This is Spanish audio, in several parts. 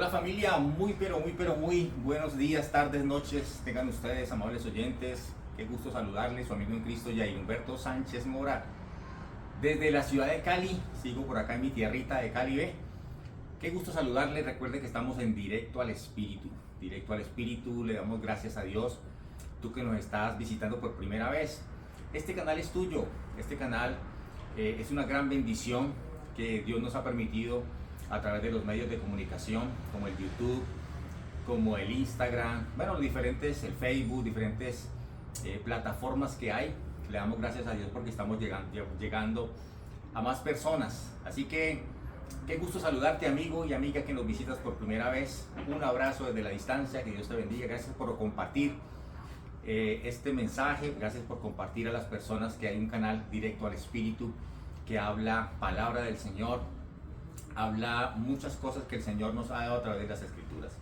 Hola familia, muy buenos días, tardes, noches, tengan ustedes, amables oyentes. Qué gusto saludarles, su amigo en Cristo, Yair Humberto Sánchez Mora, desde la ciudad de Cali. Sigo por acá en mi tierrita de Cali, ¿ve? Qué gusto saludarles. Recuerde que estamos en Directo al Espíritu. Directo al Espíritu, le damos gracias a Dios. Tú que nos estás visitando por primera vez, este canal es tuyo. Este canal es una gran bendición que Dios nos ha permitido a través de los medios de comunicación como el YouTube, como el Instagram, bueno, diferentes, el Facebook, diferentes plataformas que hay. Le damos gracias a Dios porque estamos llegando a más personas. Así que qué gusto saludarte, amigo y amiga que nos visitas por primera vez. Un abrazo desde la distancia, que Dios te bendiga. Gracias por compartir este mensaje, gracias por compartir a las personas que hay un canal Directo al Espíritu que habla palabra del Señor, habla muchas cosas que el Señor nos ha dado a través de las Escrituras.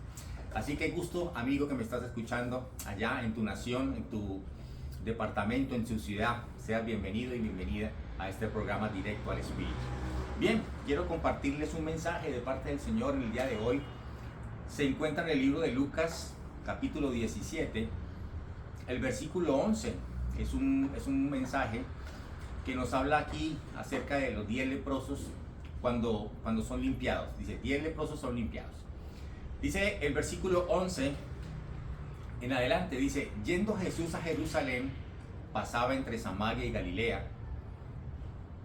Así que gusto, amigo, que me estás escuchando allá en tu nación, en tu departamento, en tu ciudad. Seas bienvenido y bienvenida a este programa Directo al Espíritu. Bien, quiero compartirles un mensaje de parte del Señor en el día de hoy. Se encuentra en el libro de Lucas, capítulo 17, el versículo 11. Es un mensaje que nos habla aquí acerca de los 10 leprosos cuando son limpiados. Dice, 10 leprosos son limpiados. Dice el versículo 11 en adelante, dice, yendo Jesús a Jerusalén, pasaba entre Samaria y Galilea,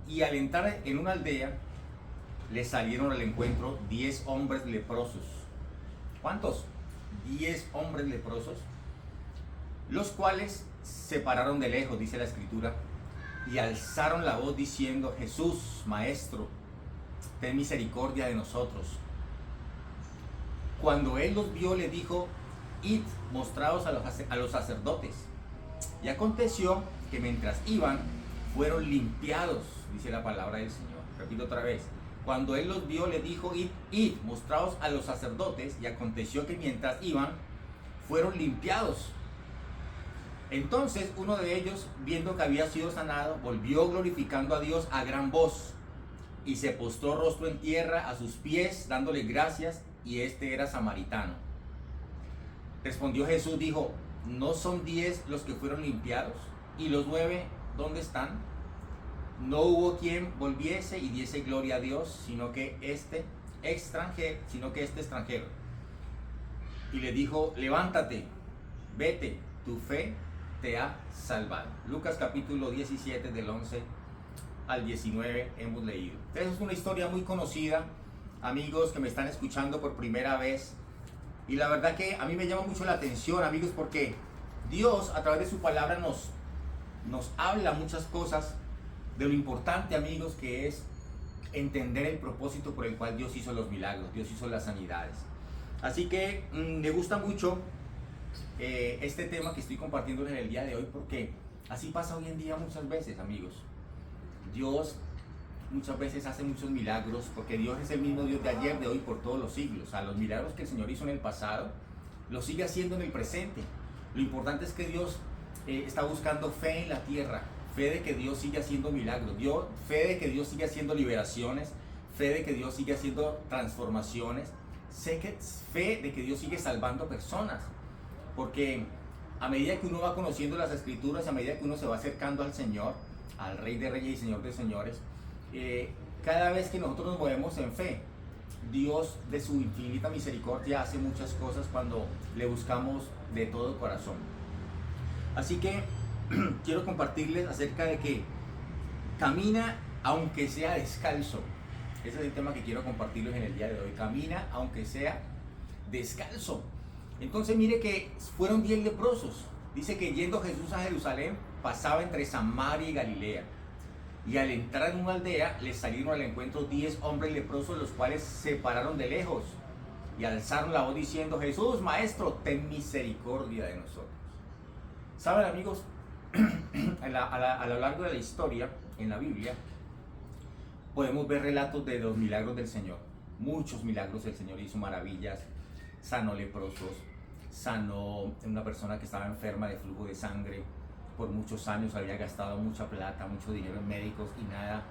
y al entrar en una aldea, le salieron al encuentro 10 hombres leprosos. ¿Cuántos? 10 hombres leprosos, los cuales se pararon de lejos, dice la Escritura, y alzaron la voz diciendo, Jesús, Maestro, ten misericordia de nosotros. Cuando él los vio, le dijo, id, mostraos a los sacerdotes. Y aconteció que mientras iban, fueron limpiados, dice la palabra del Señor. Repito otra vez. Cuando él los vio, le dijo, id, mostraos a los sacerdotes. Y aconteció que mientras iban, fueron limpiados. Entonces uno de ellos, viendo que había sido sanado, volvió glorificando a Dios a gran voz, y se postró rostro en tierra a sus pies, dándole gracias, y este era samaritano. Respondió Jesús, dijo, ¿no son 10 los que fueron limpiados? ¿Y los 9 dónde están? No hubo quien volviese y diese gloria a Dios, sino que este extranjero. Y le dijo, levántate, vete, tu fe te ha salvado. Lucas capítulo 17 del 11 al 19 hemos leído. Esa es una historia muy conocida, amigos que me están escuchando por primera vez. Y la verdad que a mí me llama mucho la atención, amigos, porque Dios a través de su palabra nos habla muchas cosas de lo importante, amigos, que es entender el propósito por el cual Dios hizo los milagros, Dios hizo las sanidades. Así que me gusta mucho este tema que estoy compartiendo en el día de hoy, porque así pasa hoy en día muchas veces, amigos. Dios muchas veces hace muchos milagros, porque Dios es el mismo Dios de ayer, de hoy, por todos los siglos. O sea, los milagros que el Señor hizo en el pasado, los sigue haciendo en el presente. Lo importante es que Dios está buscando fe en la tierra, fe de que Dios sigue haciendo milagros, fe de que Dios sigue haciendo liberaciones, fe de que Dios sigue haciendo transformaciones, fe de que Dios sigue salvando personas. Porque a medida que uno va conociendo las Escrituras, a medida que uno se va acercando al Señor, al Rey de Reyes y Señor de Señores, cada vez que nosotros nos movemos en fe, Dios de su infinita misericordia hace muchas cosas cuando le buscamos de todo corazón. Así que quiero compartirles acerca de que camina aunque sea descalzo. Ese es el tema que quiero compartirles en el día de hoy. Camina aunque sea descalzo. Entonces mire que fueron 10 leprosos. Dice que yendo Jesús a Jerusalén, pasaba entre Samaria y Galilea. Y al entrar en una aldea, les salieron al encuentro 10 hombres leprosos, los cuales se pararon de lejos y alzaron la voz diciendo, Jesús, Maestro, ten misericordia de nosotros. Saben, amigos, a lo largo de la historia, en la Biblia, podemos ver relatos de los milagros del Señor. Muchos milagros el Señor hizo, maravillas, sanó leprosos, sanó una persona que estaba enferma de flujo de sangre. Por muchos años había gastado mucha plata, mucho dinero en médicos y nada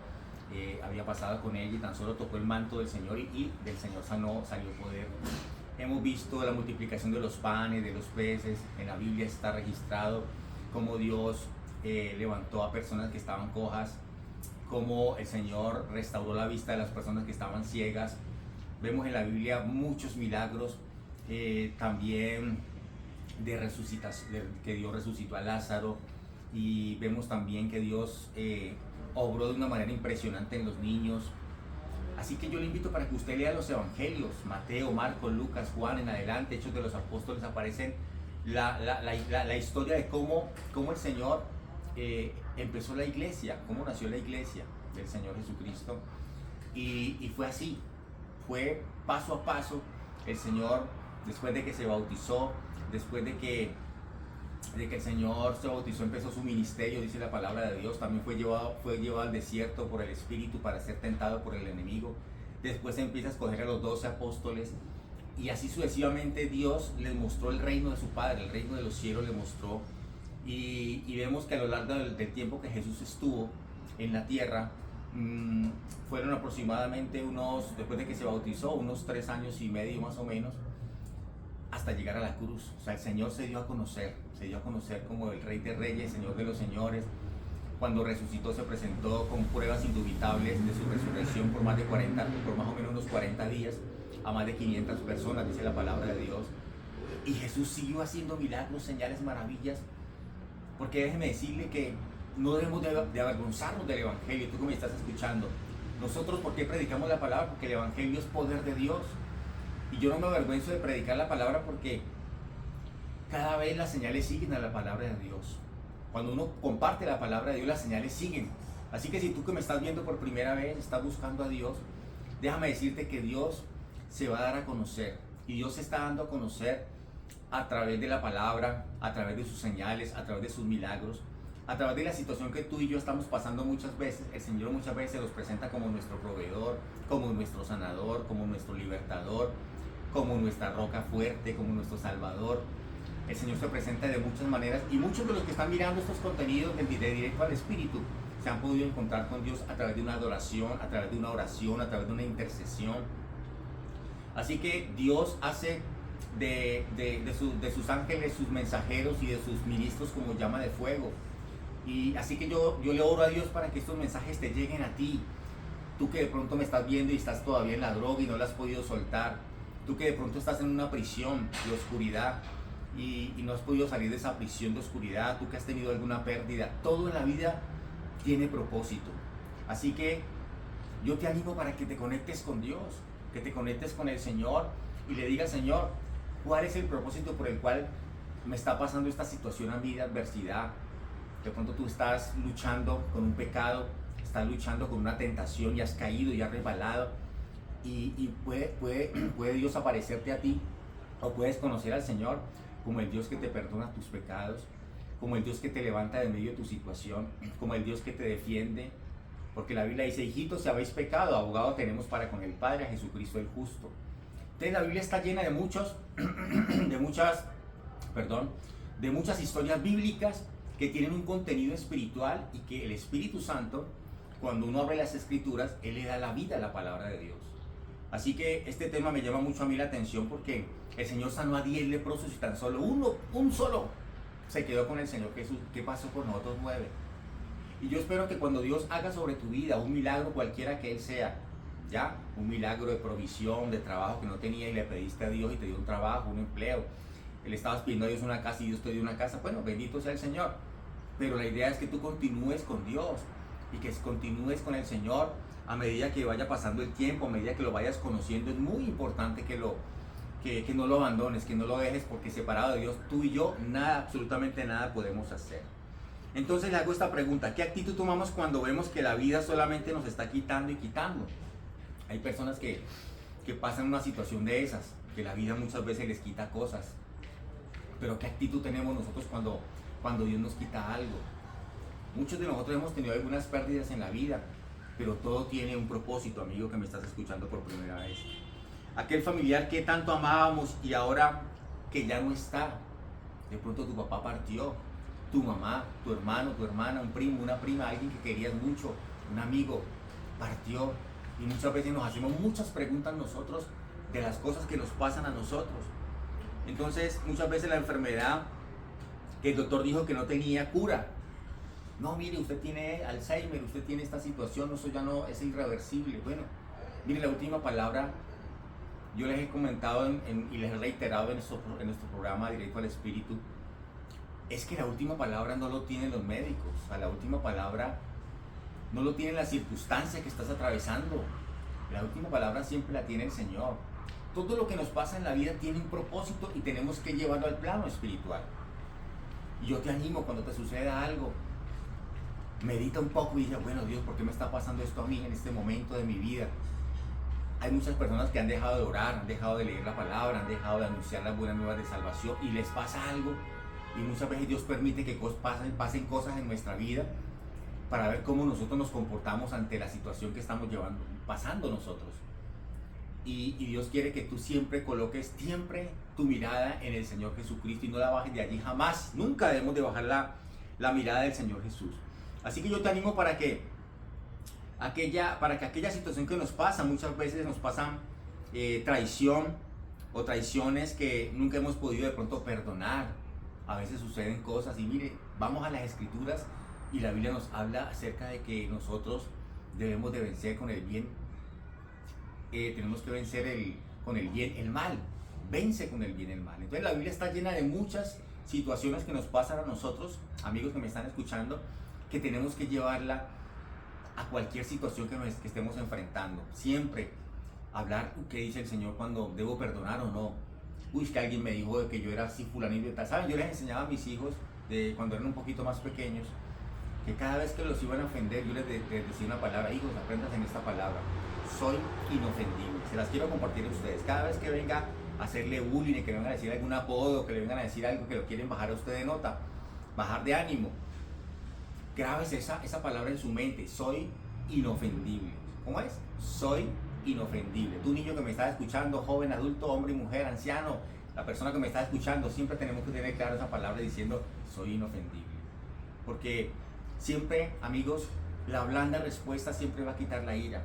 había pasado con ella, y tan solo tocó el manto del Señor y del Señor salió poder. hemos visto la multiplicación de los panes, de los peces. En la Biblia está registrado cómo Dios levantó a personas que estaban cojas, cómo el Señor restauró la vista de las personas que estaban ciegas. Vemos en la Biblia muchos milagros, también de resucitación, que Dios resucitó a Lázaro, y vemos también que Dios obró de una manera impresionante en los niños. Así que yo le invito para que usted lea los evangelios, Mateo, Marcos, Lucas, Juan, en adelante, Hechos de los Apóstoles, aparecen la historia de cómo el Señor empezó la iglesia, cómo nació la iglesia del Señor Jesucristo. Y fue así, fue paso a paso. El Señor, después de que se bautizó, después de que el Señor se bautizó, empezó su ministerio, dice la palabra de Dios. También fue llevado al desierto por el Espíritu para ser tentado por el enemigo. Después empieza a escoger a los 12 apóstoles, y así sucesivamente Dios les mostró el reino de su Padre, el reino de los cielos le mostró. Y vemos que a lo largo del tiempo que Jesús estuvo en la tierra, fueron aproximadamente después de que se bautizó, unos 3 años y medio más o menos, hasta llegar a la cruz. O sea, el Señor se dio a conocer como el Rey de Reyes, Señor de los Señores. Cuando resucitó, se presentó con pruebas indubitables de su resurrección por más o menos unos 40 días, a más de 500 personas, dice la palabra de Dios. Y Jesús siguió haciendo milagros, señales, maravillas, porque déjeme decirle que no debemos de avergonzarnos del Evangelio. Tú que me estás escuchando, nosotros, ¿por qué predicamos la palabra? Porque el Evangelio es poder de Dios. Y yo no me avergüenzo de predicar la palabra, porque cada vez las señales siguen a la palabra de Dios. Cuando uno comparte la palabra de Dios, las señales siguen. Así que si tú que me estás viendo por primera vez, estás buscando a Dios, déjame decirte que Dios se va a dar a conocer. Y Dios se está dando a conocer a través de la palabra, a través de sus señales, a través de sus milagros, a través de la situación que tú y yo estamos pasando muchas veces. El Señor muchas veces los presenta como nuestro proveedor, como nuestro sanador, como nuestro libertador, como nuestra roca fuerte, como nuestro salvador. El Señor se presenta de muchas maneras, y muchos de los que están mirando estos contenidos de Directo al Espíritu se han podido encontrar con Dios a través de una adoración, a través de una oración, a través de una intercesión. Así que Dios hace de sus ángeles sus mensajeros y de sus ministros como llama de fuego. Y así que yo le oro a Dios para que estos mensajes te lleguen a ti. Tú que de pronto me estás viendo y estás todavía en la droga y no la has podido soltar. Tú que de pronto estás en una prisión de oscuridad y no has podido salir de esa prisión de oscuridad. Tú que has tenido alguna pérdida. Todo en la vida tiene propósito. Así que yo te animo para que te conectes con Dios, que te conectes con el Señor y le digas: Señor, ¿cuál es el propósito por el cual me está pasando esta situación a mí de adversidad? De pronto tú estás luchando con un pecado, estás luchando con una tentación y has caído y has resbalado, y puede Dios aparecerte a ti, o puedes conocer al Señor como el Dios que te perdona tus pecados, como el Dios que te levanta de medio de tu situación, como el Dios que te defiende, porque la Biblia dice: hijitos, si habéis pecado, abogado tenemos para con el Padre, a Jesucristo el justo. Entonces la Biblia está llena de muchas historias bíblicas que tienen un contenido espiritual, y que el Espíritu Santo, cuando uno abre las Escrituras, Él le da la vida a la palabra de Dios. Así que este tema me llama mucho a mí la atención, porque el Señor sanó a 10 leprosos y tan solo un solo se quedó con el Señor Jesús. ¿Qué pasó con los otros 9? Y yo espero que cuando Dios haga sobre tu vida un milagro, cualquiera que Él sea, ¿ya? Un milagro de provisión, de trabajo que no tenía y le pediste a Dios y te dio un trabajo, un empleo. Le estabas pidiendo a Dios una casa y Dios te dio una casa. Bueno, bendito sea el Señor. Pero la idea es que tú continúes con Dios y que continúes con el Señor a medida que vaya pasando el tiempo, a medida que lo vayas conociendo. Es muy importante que no lo abandones, que no lo dejes, porque separado de Dios, tú y yo, nada, absolutamente nada podemos hacer. Entonces le hago esta pregunta: ¿qué actitud tomamos cuando vemos que la vida solamente nos está quitando y quitando? Hay personas que pasan una situación de esas, que la vida muchas veces les quita cosas. Pero ¿qué actitud tenemos nosotros cuando Dios nos quita algo? Muchos de nosotros hemos tenido algunas pérdidas en la vida, pero todo tiene un propósito, amigo que me estás escuchando por primera vez. Aquel familiar que tanto amábamos y ahora que ya no está. De pronto tu papá partió, tu mamá, tu hermano, tu hermana, un primo, una prima, alguien que querías mucho, un amigo, partió. Y muchas veces nos hacemos muchas preguntas nosotros de las cosas que nos pasan a nosotros. Entonces, muchas veces la enfermedad que el doctor dijo que no tenía cura. No, mire, usted tiene Alzheimer, usted tiene esta situación, eso ya no es irreversible. Bueno, mire, la última palabra, yo les he comentado y les he reiterado en nuestro programa Directo al Espíritu, es que la última palabra no lo tienen los médicos, o sea, la última palabra no lo tienen las circunstancias que estás atravesando, la última palabra siempre la tiene el Señor. Todo lo que nos pasa en la vida tiene un propósito y tenemos que llevarlo al plano espiritual. Y yo te animo cuando te suceda algo, medita un poco y dice, bueno, Dios, ¿por qué me está pasando esto a mí en este momento de mi vida? Hay muchas personas que han dejado de orar, han dejado de leer la palabra, han dejado de anunciar las buenas nuevas de salvación y les pasa algo. Y muchas veces Dios permite que pasen cosas en nuestra vida para ver cómo nosotros nos comportamos ante la situación que estamos pasando nosotros. Y Dios quiere que tú siempre coloques tu mirada en el Señor Jesucristo y no la bajes de allí jamás. Nunca debemos de bajar la mirada del Señor Jesús. Así que yo te animo para que aquella situación que nos pasa, muchas veces nos pasan traición o traiciones que nunca hemos podido de pronto perdonar. A veces suceden cosas y mire, vamos a las Escrituras y la Biblia nos habla acerca de que nosotros debemos de vencer con el bien. Tenemos que vencer con el bien el mal. Vence con el bien el mal. Entonces la Biblia está llena de muchas situaciones que nos pasan a nosotros, amigos que me están escuchando, que tenemos que llevarla a cualquier situación que estemos enfrentando. Siempre hablar qué dice el Señor cuando debo perdonar o no. Uy, que alguien me dijo de que yo era así fulanito y tal. ¿Saben? Yo les enseñaba a mis hijos, cuando eran un poquito más pequeños, que cada vez que los iban a ofender, yo les decía una palabra: hijos, aprendan en esta palabra, soy inofendible. Se las quiero compartir a ustedes. Cada vez que venga a hacerle bullying, que le vengan a decir algún apodo, que le vengan a decir algo que lo quieren bajar a usted de nota, bajar de ánimo, grábese esa palabra en su mente: soy inofendible. ¿Cómo es? Soy inofendible. Tú, niño que me estás escuchando, joven, adulto, hombre y mujer, anciano, la persona que me está escuchando, siempre tenemos que tener claro esa palabra diciendo: soy inofendible. Porque siempre, amigos, la blanda respuesta siempre va a quitar la ira.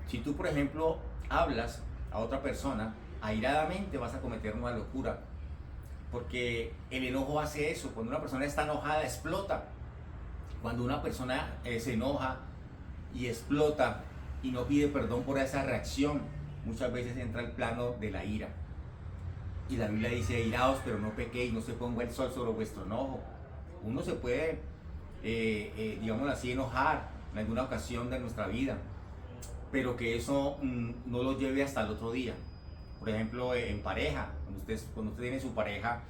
Si tú, por ejemplo, hablas a otra persona airadamente, vas a cometer una locura, porque el enojo hace eso. Cuando una persona está enojada, explota. Cuando una persona se enoja y explota y no pide perdón por esa reacción, muchas veces entra al plano de la ira. Y la Biblia dice: iraos, pero no pequéis, no se ponga el sol sobre vuestro enojo. Uno se puede, digámoslo así, enojar en alguna ocasión de nuestra vida, pero que eso no lo lleve hasta el otro día. Por ejemplo, en pareja, cuando usted tiene su pareja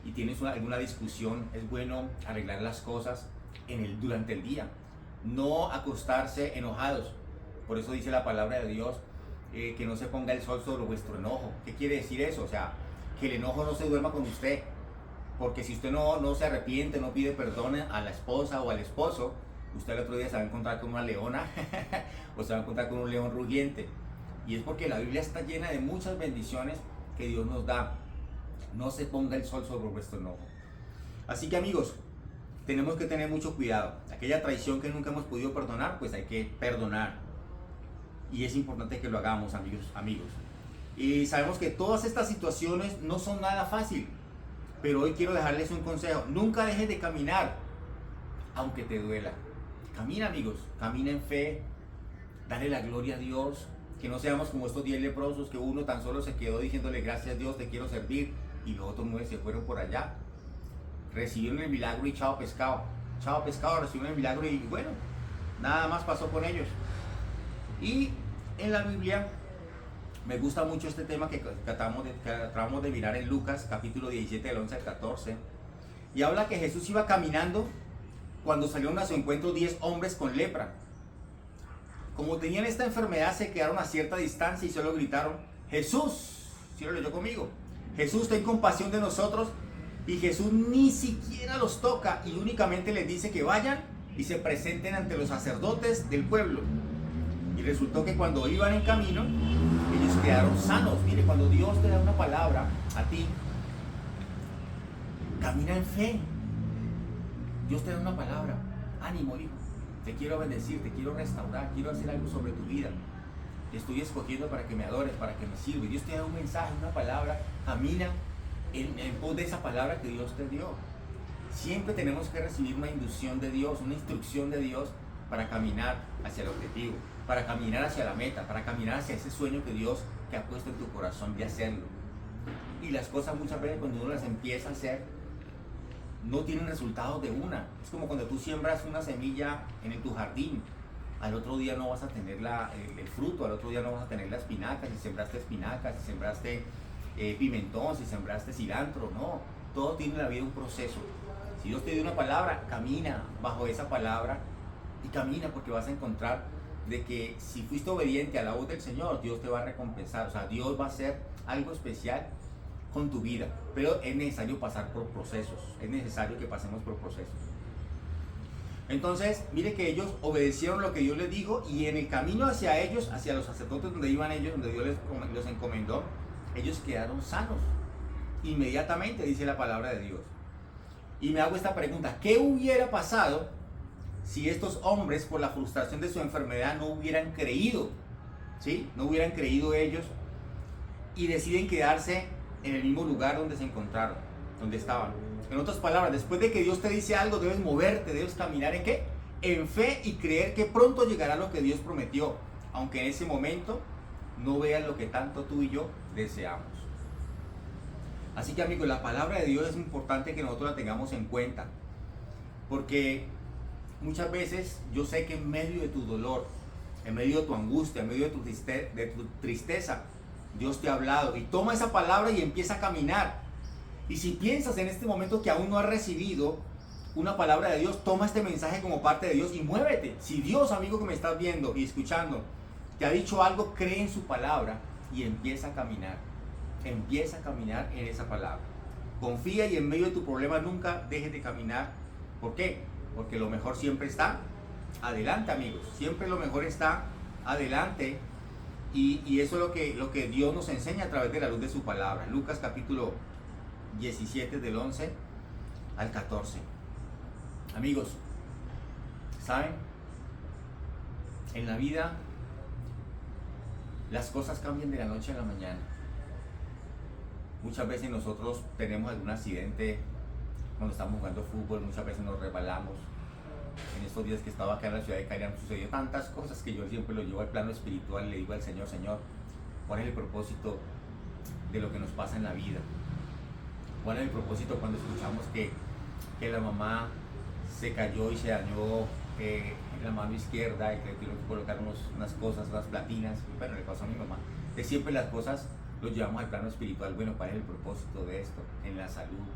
y tienes alguna discusión, es bueno arreglar las cosas durante el día, no acostarse enojados. Por eso dice la palabra de Dios que no se ponga el sol sobre vuestro enojo. ¿Qué quiere decir eso? O sea, que el enojo no se duerma con usted, porque si usted no se arrepiente, no pide perdón a la esposa o al esposo, usted el otro día se va a encontrar con una leona o se va a encontrar con un león rugiente. Y es porque la Biblia está llena de muchas bendiciones que Dios nos da. No se ponga el sol sobre vuestro enojo. Así que, amigos, tenemos que tener mucho cuidado. Aquella traición que nunca hemos podido perdonar, pues hay que perdonar. Y es importante que lo hagamos, amigos. Y sabemos que todas estas situaciones no son nada fácil, pero hoy quiero dejarles un consejo: nunca dejes de caminar, aunque te duela. Camina, amigos, camina en fe, dale la gloria a Dios, que no seamos como estos 10 leprosos, que uno tan solo se quedó diciéndole: gracias a Dios, te quiero servir, y los otros 9 se fueron por allá, recibieron el milagro y chao pescado, recibieron el milagro y bueno, nada más pasó con ellos. Y en la Biblia me gusta mucho este tema que tratamos de mirar en Lucas capítulo 17 del 11 al 14, y habla que Jesús iba caminando cuando salieron a su encuentro 10 hombres con lepra. Como tenían esta enfermedad, se quedaron a cierta distancia y solo gritaron: Jesús, ¿sí lo leyó conmigo? Jesús, ten compasión de nosotros. Y Jesús ni siquiera los toca y únicamente les dice que vayan y se presenten ante los sacerdotes del pueblo. Y resultó que cuando iban en camino, ellos quedaron sanos. Mire, cuando Dios te da una palabra a ti, camina en fe. Dios te da una palabra: ánimo, hijo, te quiero bendecir, te quiero restaurar, quiero hacer algo sobre tu vida. te estoy escogiendo para que me adores, para que me sirves. Dios te da un mensaje, una palabra, camina en pos de esa palabra que Dios te dio. Siempre tenemos que recibir una inducción de Dios, una instrucción de Dios para caminar hacia el objetivo, para caminar hacia la meta, para caminar hacia ese sueño que Dios te ha puesto en tu corazón de hacerlo. Y las cosas muchas veces cuando uno las empieza a hacer, no tienen resultados de una. Es como cuando tú siembras una semilla en tu jardín. Al otro día no vas a tener el fruto, al otro día no vas a tener la espinaca, si sembraste espinacas, si sembraste pimentón, si sembraste cilantro, no. Todo tiene en la vida un proceso. Si Dios te dio una palabra, camina bajo esa palabra y camina, porque vas a encontrar de que si fuiste obediente a la voz del Señor, Dios te va a recompensar. O sea, Dios va a hacer algo especial con tu vida, pero es necesario pasar por procesos, es necesario que pasemos por procesos. Entonces, mire que ellos obedecieron lo que Dios les dijo, y en el camino hacia ellos, hacia los sacerdotes donde iban ellos, donde Dios les encomendó, ellos quedaron sanos. Inmediatamente, dice la palabra de Dios. Y me hago esta pregunta: ¿qué hubiera pasado si estos hombres, por la frustración de su enfermedad, no hubieran creído? ¿Sí? No hubieran creído ellos y deciden quedarse en el mismo lugar donde se encontraron, donde estaban. En otras palabras, después de que Dios te dice algo, debes moverte, debes caminar ¿en qué? En fe, y creer que pronto llegará lo que Dios prometió, aunque en ese momento no veas lo que tanto tú y yo deseamos. Así que, amigos, la palabra de Dios es importante que nosotros la tengamos en cuenta, porque muchas veces yo sé que en medio de tu dolor, en medio de tu angustia, en medio de tu tristeza, Dios te ha hablado, y toma esa palabra y empieza a caminar. Y si piensas en este momento que aún no has recibido una palabra de Dios, toma este mensaje como parte de Dios y muévete. Si Dios, amigo que me estás viendo y escuchando, te ha dicho algo, cree en su palabra y empieza a caminar. Empieza a caminar en esa palabra. Confía, y en medio de tu problema nunca dejes de caminar. ¿Por qué? Porque lo mejor siempre está adelante, amigos. Siempre lo mejor está adelante. Y eso es lo que Dios nos enseña a través de la luz de su palabra. Lucas capítulo 17 del 11 al 14. Amigos, ¿saben? En la vida las cosas cambian de la noche a la mañana. Muchas veces nosotros tenemos algún accidente cuando estamos jugando fútbol, muchas veces nos resbalamos. En estos días que estaba acá en la ciudad de Cali han sucedido tantas cosas que yo siempre lo llevo al plano espiritual y le digo al Señor: Señor, ¿cuál es el propósito de lo que nos pasa en la vida? ¿Cuál es el propósito cuando escuchamos que la mamá se cayó y se dañó en la mano izquierda y que le tuvieron que colocar unas cosas, unas platinas? Bueno, le pasó a mi mamá. De siempre las cosas los llevamos al plano espiritual. Bueno, ¿cuál es el propósito de esto? En la salud.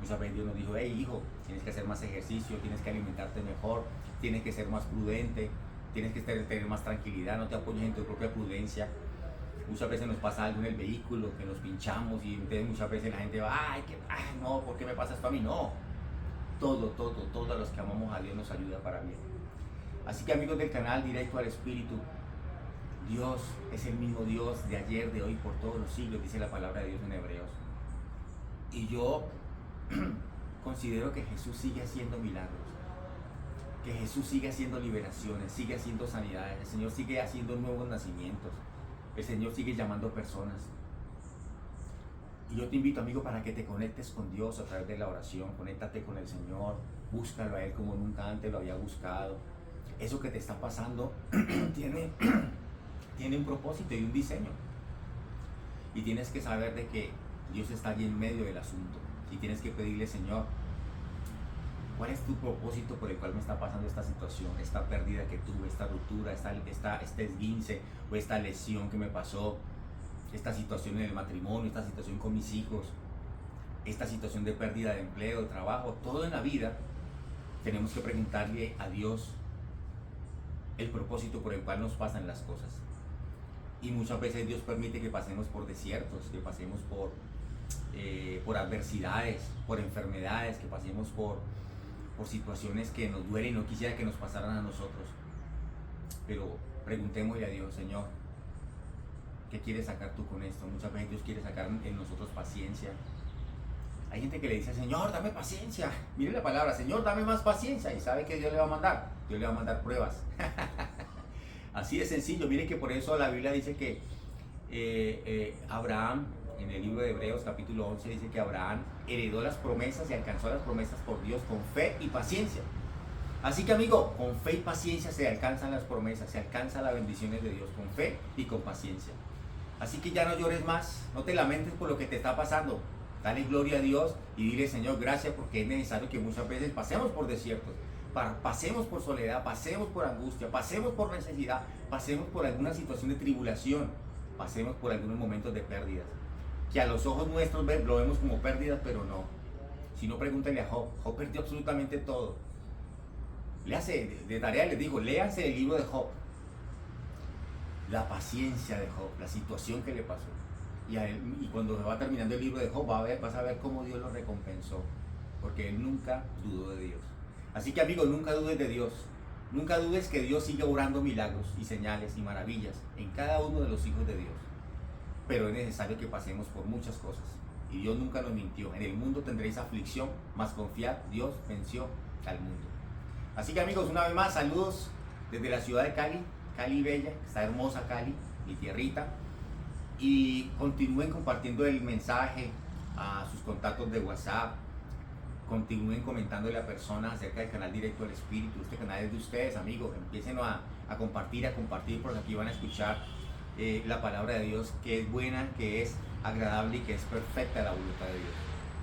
Muchas veces Dios nos dijo: hey, hijo, tienes que hacer más ejercicio, tienes que alimentarte mejor, tienes que ser más prudente, tienes que tener más tranquilidad, no te apoyes en tu propia prudencia. Muchas veces nos pasa algo en el vehículo, que nos pinchamos, y entonces muchas veces la gente va: ay, no, ¿por qué me pasa esto a mí? No, todos los que amamos a Dios nos ayuda para bien. Así que, amigos del canal Directo al Espíritu, Dios es el mismo Dios de ayer, de hoy, por todos los siglos, dice la palabra de Dios en Hebreos. Y yo considero que Jesús sigue haciendo milagros, que Jesús sigue haciendo liberaciones, sigue haciendo sanidades, el Señor sigue haciendo nuevos nacimientos, el Señor sigue llamando personas. Y yo te invito, amigo, para que te conectes con Dios a través de la oración. Conéctate con el Señor, búscalo a Él como nunca antes lo había buscado. Eso que te está pasando tiene un propósito y un diseño, y tienes que saber de que Dios está allí en medio del asunto, y tienes que pedirle: Señor, ¿cuál es tu propósito por el cual me está pasando esta situación, esta pérdida que tuve, esta ruptura, este esguince o esta lesión que me pasó, esta situación en el matrimonio, esta situación con mis hijos, esta situación de pérdida de empleo, de trabajo? Todo en la vida tenemos que preguntarle a Dios el propósito por el cual nos pasan las cosas. Y muchas veces Dios permite que pasemos por desiertos, que pasemos por adversidades, por enfermedades, que pasemos por situaciones que nos duelen y no quisiera que nos pasaran a nosotros. Pero preguntémosle a Dios: Señor, ¿qué quieres sacar tú con esto? Muchas veces Dios quiere sacar en nosotros paciencia. Hay gente que le dice: Señor, dame paciencia. Mire la palabra: Señor, dame más paciencia. ¿Y sabe qué Dios le va a mandar? Dios le va a mandar pruebas. Así de sencillo. Miren que por eso la Biblia dice que Abraham, en el libro de Hebreos capítulo 11, dice que Abraham heredó las promesas y alcanzó las promesas por Dios con fe y paciencia. Así que amigo, con fe y paciencia se alcanzan las promesas, se alcanzan las bendiciones de Dios, con fe y con paciencia. Así que ya no llores más, no te lamentes por lo que te está pasando. Dale gloria a Dios y dile, Señor, gracias, porque es necesario que muchas veces pasemos por desiertos, pasemos por soledad, pasemos por angustia, pasemos por necesidad, pasemos por alguna situación de tribulación, pasemos por algunos momentos de pérdidas, que a los ojos nuestros lo vemos como pérdidas, pero no. Si no, pregúntale a Job. Job perdió absolutamente todo. Léase, de tarea les digo, léanse el libro de Job. La paciencia de Job, la situación que le pasó. Y cuando se va terminando el libro de Job, vas a ver cómo Dios lo recompensó. Porque él nunca dudó de Dios. Así que amigos, nunca dudes de Dios. Nunca dudes que Dios sigue obrando milagros y señales y maravillas en cada uno de los hijos de Dios. Pero es necesario que pasemos por muchas cosas. Y Dios nunca nos mintió. En el mundo tendréis aflicción, mas confiad, Dios venció al mundo. Así que amigos, una vez más, saludos desde la ciudad de Cali, Cali bella, está hermosa Cali, mi tierrita. Y continúen compartiendo el mensaje a sus contactos de WhatsApp. Continúen comentándole a personas acerca del canal Directo al Espíritu. Este canal es de ustedes, amigos. Empiecen a compartir, porque aquí van a escuchar la palabra de Dios, que es buena, que es agradable y que es perfecta la voluntad de Dios.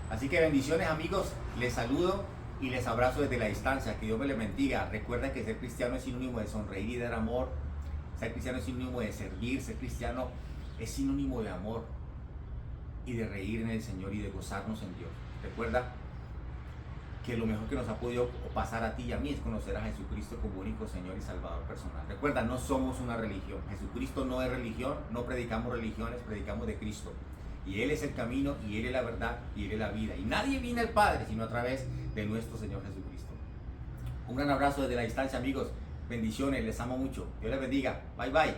Así que bendiciones, amigos. Les saludo y les abrazo desde la distancia. Que Dios me les bendiga. Recuerda que ser cristiano es sinónimo de sonreír y dar amor. Ser cristiano es sinónimo de servir. Ser cristiano es sinónimo de amor y de reír en el Señor y de gozarnos en Dios. Recuerda que lo mejor que nos ha podido pasar a ti y a mí es conocer a Jesucristo como único Señor y Salvador personal. Recuerda, no somos una religión. Jesucristo no es religión, no predicamos religiones, predicamos de Cristo. Y Él es el camino, y Él es la verdad, y Él es la vida. Y nadie viene al Padre sino a través de nuestro Señor Jesucristo. Un gran abrazo desde la distancia, amigos. Bendiciones, les amo mucho. Dios les bendiga. Bye, bye.